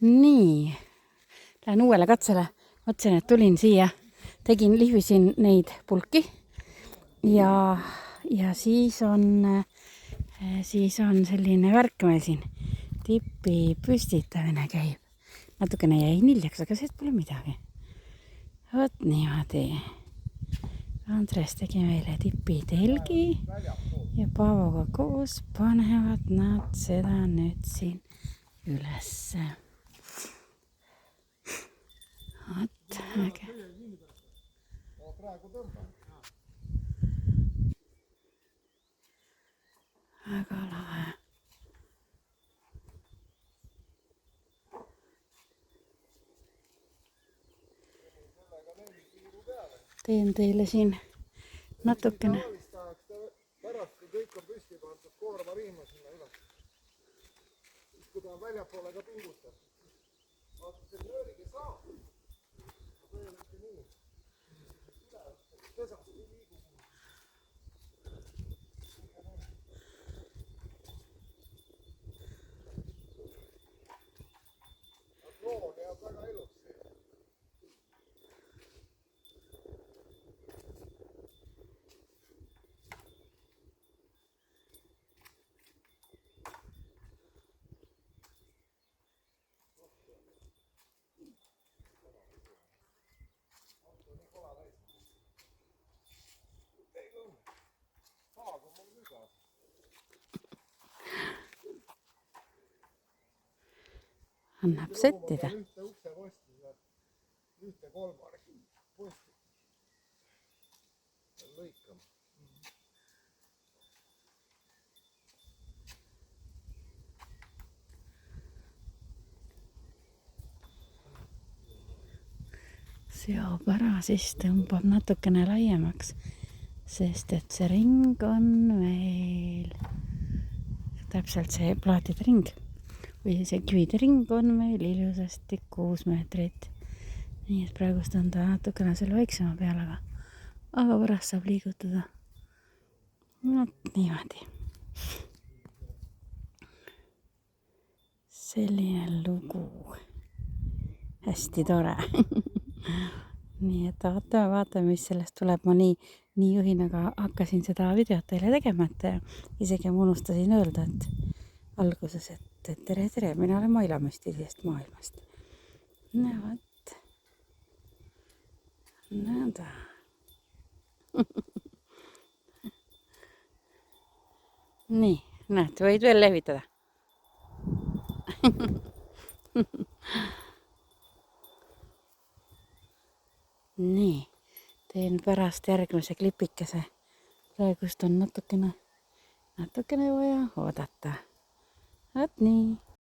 Nii, lähen uuele katsele. Mõtlesin, et tulin siia, lihvisin neid pulki ja siis on selline värk meil siin. Tipi püstitamine käib. Natukene jäi niljaks, aga sealt pole midagi. Vot niimoodi. Andres tegi meile tipi telgi ja Paavoga koos panevad nad seda nüüd siin ülesse. Vot, äge. Väga lahe. Teen teile siin natukene. Pärast, kui kõik on püsti pandud koorma riima sinna üles. Siis kui ta on väljapoole ka pingutab. Vaata, see nöörigi saab. Põhimõtteliselt nii. Pesast ei liigu. Loon jääb väga ilus. Annab settida. Ühte ukse posti saab, ühte kolmargi posti. Lõikama. Seob ära, siis tõmbab natukene laiemaks, sest et see ring on meil, täpselt see plaatide ring või see kivide ring on meil ilusasti 6 meetrit. Nii et praegust on ta natukene seal väiksema peal, aga pärast saab liigutada. Niimoodi. Selline lugu. Hästi tore. Nii et vaatame, mis sellest tuleb. Ma nii juhin, aga hakkasin seda videot teile tegema, et isegi ma unustasin öelda, et alguses, et tere, mina olen Maila müstilisest maailmast. No vot. Nõnda. Nii, näed, võid veel lehvitada. Nii, teen pärast järgmise klipikese. Praegust on natukene vaja oodata. Vot nii.